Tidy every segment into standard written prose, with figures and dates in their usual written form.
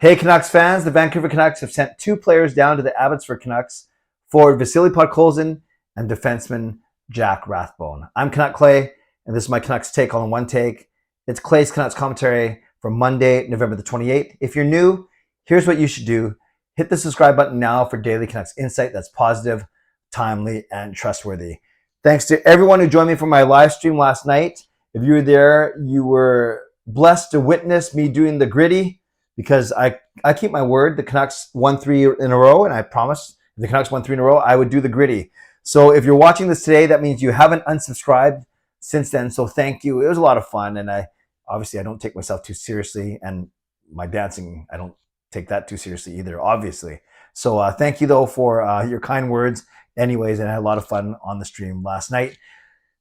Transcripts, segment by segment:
Hey Canucks fans, the Vancouver Canucks have sent two players down to the Abbotsford Canucks, forward Vasily Podkolzin and defenseman Jack Rathbone. I'm Canuck Clay, and this is my Canucks take on one take. It's Clay's Canucks commentary for Monday, November the 28th. If you're new, here's what you should do. Hit the subscribe button now for daily Canucks insight that's positive, timely, and trustworthy. Thanks to everyone who joined me for my live stream last night. If you were there, you were blessed to witness me doing the gritty, because I keep my word. The Canucks won 3 in a row, and I promised if the Canucks won 3 in a row, I would do the gritty. So if you're watching this today, that means you haven't unsubscribed since then. So thank you. It was a lot of fun, and I don't take myself too seriously, and my dancing, I don't take that too seriously either, obviously. So thank you though for your kind words. Anyways, and I had a lot of fun on the stream last night.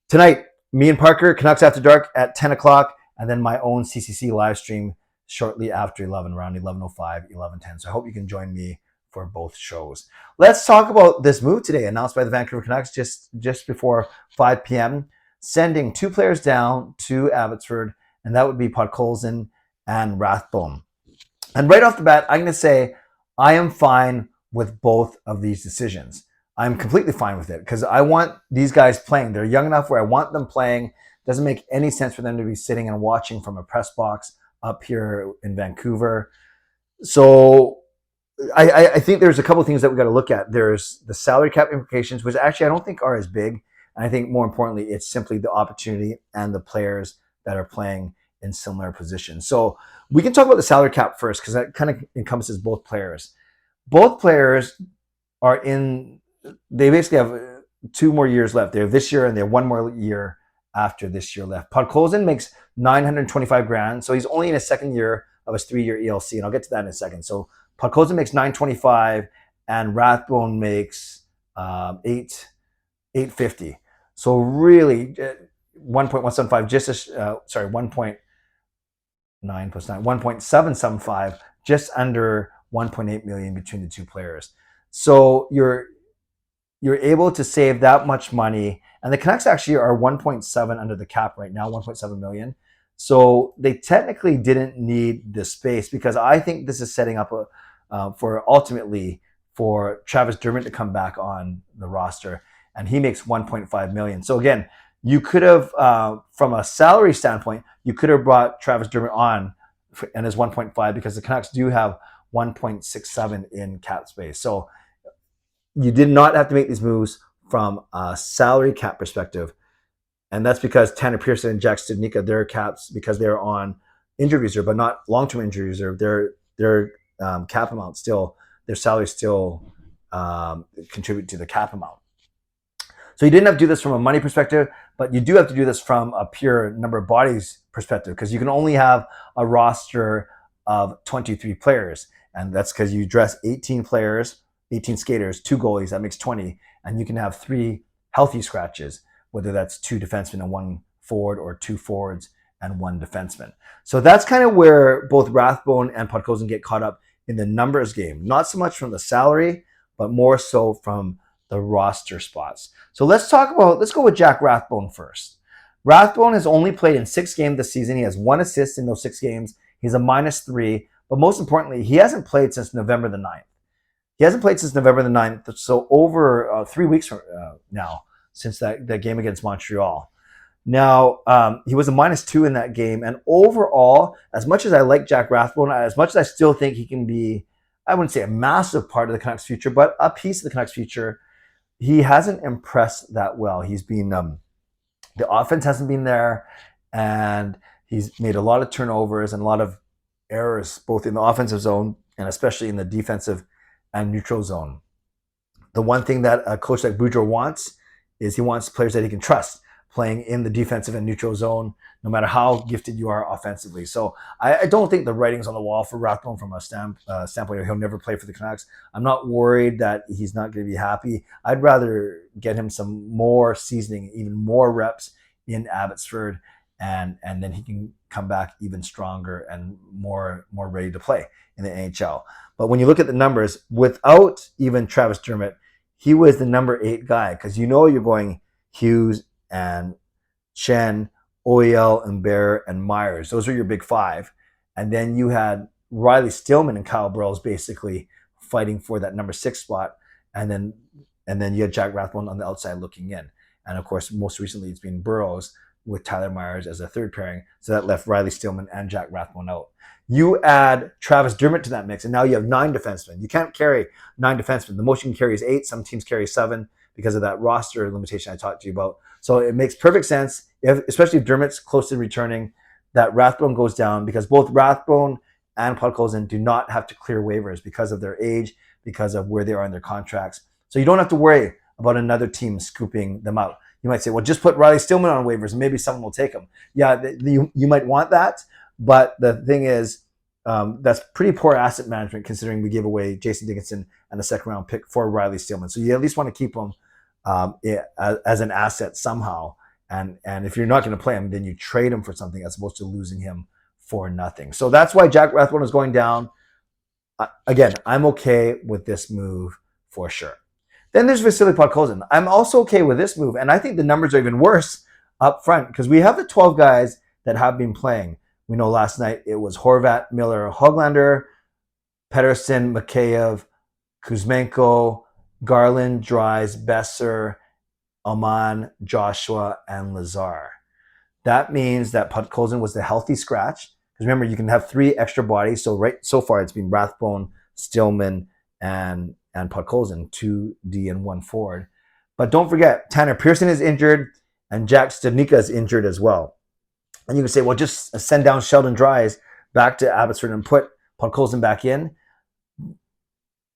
Tonight, me and Parker, Canucks After Dark at 10 o'clock, and then my own CCC live stream shortly after 11, around 11:05, 11:10. So I hope you can join me for both shows. Let's talk about this move today, announced by the Vancouver Canucks just before 5 p.m., sending two players down to Abbotsford, and that would be Podkolzin and Rathbone. And right off the bat, I'm going to say I am fine with both of these decisions. I'm completely fine with it because I want these guys playing. They're young enough where I want them playing. It doesn't make any sense for them to be sitting and watching from a press box up here in Vancouver. So I think there's a couple of things that we got to look at. There's the salary cap implications, which actually I don't think are as big. And I think more importantly, it's simply the opportunity and the players that are playing in similar positions. So we can talk about the salary cap first because that kind of encompasses both players. Both players they basically have 2 more years left. They have this year and they have 1 more year after this year left. Podkolzin makes $925,000, so he's only in his second year of his 3-year ELC, and I'll get to that in a second. So Podkolzin makes $925,000, and Rathbone makes $850,000. So really, 1.175, 1.9 plus 9, 1.775, just under 1.8 million between the two players. So you're able to save that much money. And the Canucks actually are 1.7 under the cap right now, 1.7 million. So they technically didn't need the space because I think this is setting up for ultimately for Travis Dermott to come back on the roster, and he makes 1.5 million. So again, you could have, from a salary standpoint, you could have brought Travis Dermott on and his 1.5 because the Canucks do have 1.67 in cap space. So you did not have to make these moves from a salary cap perspective. And that's because Tanner Pearson and Jack Studnicka, their caps, because they're on injury reserve, but not long-term injury reserve, their cap amount still, their salary still contribute to the cap amount. So you didn't have to do this from a money perspective, but you do have to do this from a pure number of bodies perspective because you can only have a roster of 23 players. And that's because you dress 18 players, 18 skaters, 2 goalies, that makes 20. And you can have 3 healthy scratches, whether that's 2 defensemen and 1 forward or 2 forwards and 1 defenseman. So that's kind of where both Rathbone and Podkolzin get caught up in the numbers game. Not so much from the salary, but more so from the roster spots. So let's go with Jack Rathbone first. Rathbone has only played in 6 games this season. He has 1 assist in those 6 games. He's a -3, but most importantly, he hasn't played since November the 9th. He hasn't played since November the 9th, so over 3 weeks from now, since that game against Montreal. Now, he was a -2 in that game, and overall, as much as I like Jack Rathbone, as much as I still think he can be, I wouldn't say a massive part of the Canucks' future, but a piece of the Canucks' future, he hasn't impressed that well. He's been, the offense hasn't been there, and he's made a lot of turnovers and a lot of errors, both in the offensive zone and especially in the defensive and neutral zone. The one thing that a coach like Boudreau wants is he wants players that he can trust playing in the defensive and neutral zone, no matter how gifted you are offensively. So I don't think the writing's on the wall for Rathbone from a standpoint of he'll never play for the Canucks. I'm not worried that he's not going to be happy. I'd rather get him some more seasoning, even more reps in Abbotsford, and then he can come back even stronger and more ready to play in the NHL. But when you look at the numbers, without even Travis Dermott, he was the number 8 guy because you're going Hughes and Chen, OEL, and Bear, and Myers. Those are your big 5. And then you had Riley Stillman and Kyle Burrows basically fighting for that number 6 spot, and then you had Jack Rathbone on the outside looking in. And of course, most recently it's been Burrows with Tyler Myers as a third pairing. So that left Riley Stillman and Jack Rathbone out. You add Travis Dermott to that mix, and now you have 9 defensemen. You can't carry 9 defensemen. The most you can carry is 8. Some teams carry 7 because of that roster limitation I talked to you about. So it makes perfect sense, especially if Dermott's close to returning, that Rathbone goes down, because both Rathbone and Podkolzin do not have to clear waivers because of their age, because of where they are in their contracts. So you don't have to worry about another team scooping them out. You might say, well, just put Riley Stillman on waivers and maybe someone will take him. Yeah, you might want that. But the thing is, that's pretty poor asset management considering we gave away Jason Dickinson and a second round pick for Riley Stillman. So you at least want to keep him as an asset somehow. And if you're not going to play him, then you trade him for something as opposed to losing him for nothing. So that's why Jack Rathbone is going down. Again, I'm okay with this move for sure. Then there's Vasily Podkolzin. I'm also okay with this move, and I think the numbers are even worse up front because we have the 12 guys that have been playing. We know last night it was Horvat, Miller, Höglander, Pettersson, Mikheyev, Kuzmenko, Garland, Dries, Besser, Aman, Joshua, and Lazar. That means that Podkolzin was the healthy scratch. Because remember, you can have 3 extra bodies. So far it's been Rathbone, Stillman, and Podkolzin, 2D and 1 forward. But don't forget, Tanner Pearson is injured and Jack Studnicka is injured as well. And you can say, well, just send down Sheldon Dries back to Abbotsford and put Podkolzin back in.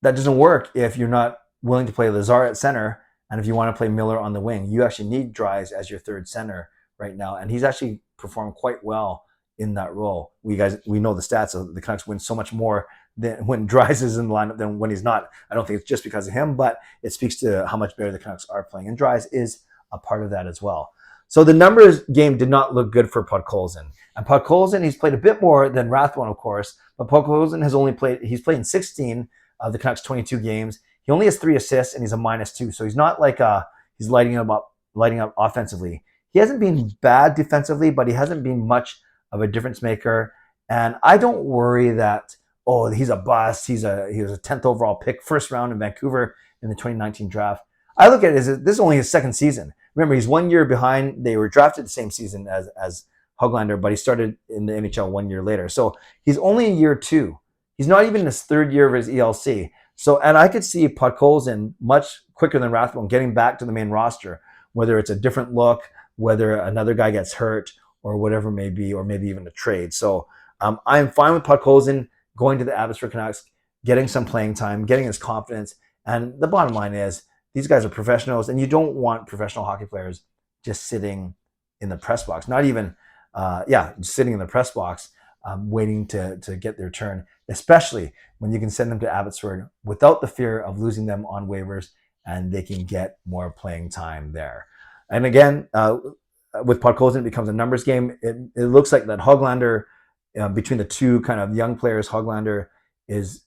That doesn't work if you're not willing to play Lazar at center and if you want to play Miller on the wing. You actually need Dries as your third center right now. And he's actually performed quite well in that role. We know the stats of the Canucks win so much more than when Dries is in the lineup than when he's not. I don't think it's just because of him, but it speaks to how much better the Canucks are playing. And Dries is a part of that as well. So the numbers game did not look good for Podkolzin. And Podkolzin, he's played a bit more than Rathbone, of course, but Podkolzin he's played in 16 of the Canucks 22 games. He only has 3 assists and he's a -2. So he's not like he's lighting up offensively. He hasn't been bad defensively, but he hasn't been much of a difference maker. And I don't worry that, oh, he's a bust. He was a 10th overall pick, first round in Vancouver in the 2019 draft. I look at it as this is only his second season. Remember, he's 1 year behind. They were drafted the same season as Höglander, but he started in the NHL 1 year later. So he's only in year 2. He's not even in his 3rd year of his ELC. So, and I could see Podkolzin much quicker than Rathbone getting back to the main roster, whether it's a different look, whether another guy gets hurt, or whatever it may be, or maybe even a trade. So I'm fine with Podkolzin going to the Abbotsford Canucks, getting some playing time, getting his confidence. And the bottom line is these guys are professionals, and you don't want professional hockey players just sitting in the press box, not even, just sitting in the press box waiting to get their turn, especially when you can send them to Abbotsford without the fear of losing them on waivers, and they can get more playing time there. And again, with Podkolzin, it becomes a numbers game. It looks like that Höglander, between the two kind of young players, Höglander is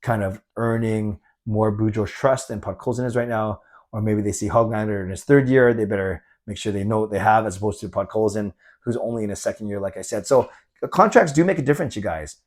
kind of earning more Bujo's trust than Podkolzin is right now. Or maybe they see Höglander in his 3rd year. They better make sure they know what they have as opposed to Podkolzin, who's only in his 2nd year, like I said. So contracts do make a difference, you guys.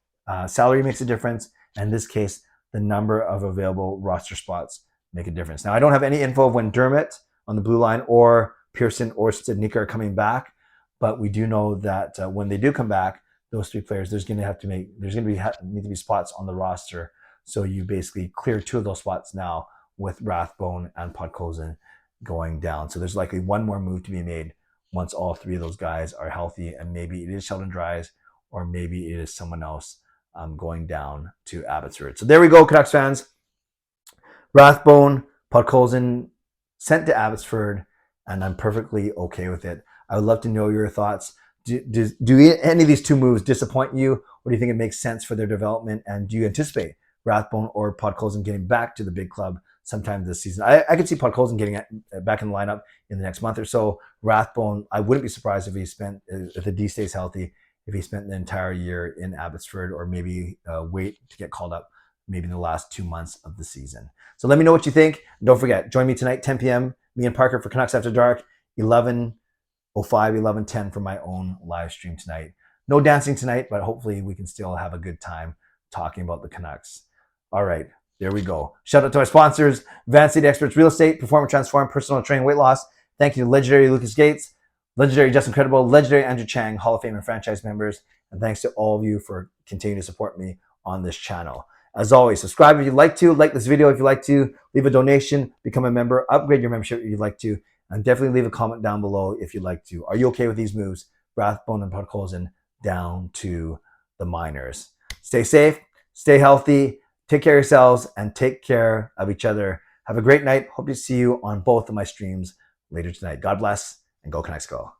Salary makes a difference. And in this case, the number of available roster spots make a difference. Now, I don't have any info of when Dermott on the blue line or Pearson or Studnicka are coming back, but we do know that when they do come back, those 3 players, there's going to need to be spots on the roster. So you basically clear 2 of those spots now with Rathbone and Podkolzin going down. So there's likely one more move to be made once all 3 of those guys are healthy, and maybe it is Sheldon Dries or maybe it is someone else going down to Abbotsford. So there we go, Canucks fans. Rathbone, Podkolzin sent to Abbotsford, and I'm perfectly okay with it. I would love to know your thoughts. Do any of these 2 moves disappoint you, or do you think it makes sense for their development? And do you anticipate Rathbone or Podkolzin getting back to the big club sometime this season? I could see Podkolzin getting back in the lineup in the next month or so. Rathbone, I wouldn't be surprised if the D stays healthy, if he spent the entire year in Abbotsford, or maybe wait to get called up maybe in the last 2 months of the season. So let me know what you think. And don't forget, join me tonight, 10 p.m., me and Parker for Canucks After Dark, 11:05, 11:10 for my own live stream tonight. No dancing tonight, but hopefully we can still have a good time talking about the Canucks. All right, there we go. Shout out to our sponsors, Van City Experts Real Estate, Perform and Transform, Personal Training, Weight Loss. Thank you to legendary Lucas Gates, legendary Justin Credible, legendary Andrew Chang, Hall of Fame and franchise members. And thanks to all of you for continuing to support me on this channel. As always, subscribe if you'd like to, like this video if you'd like to, leave a donation, become a member, upgrade your membership if you'd like to, and definitely leave a comment down below if you'd like to. Are you okay with these moves? Rathbone and Podkolzin down to the minors. Stay safe, stay healthy, take care of yourselves, and take care of each other. Have a great night. Hope to see you on both of my streams later tonight. God bless, and go Canucks go.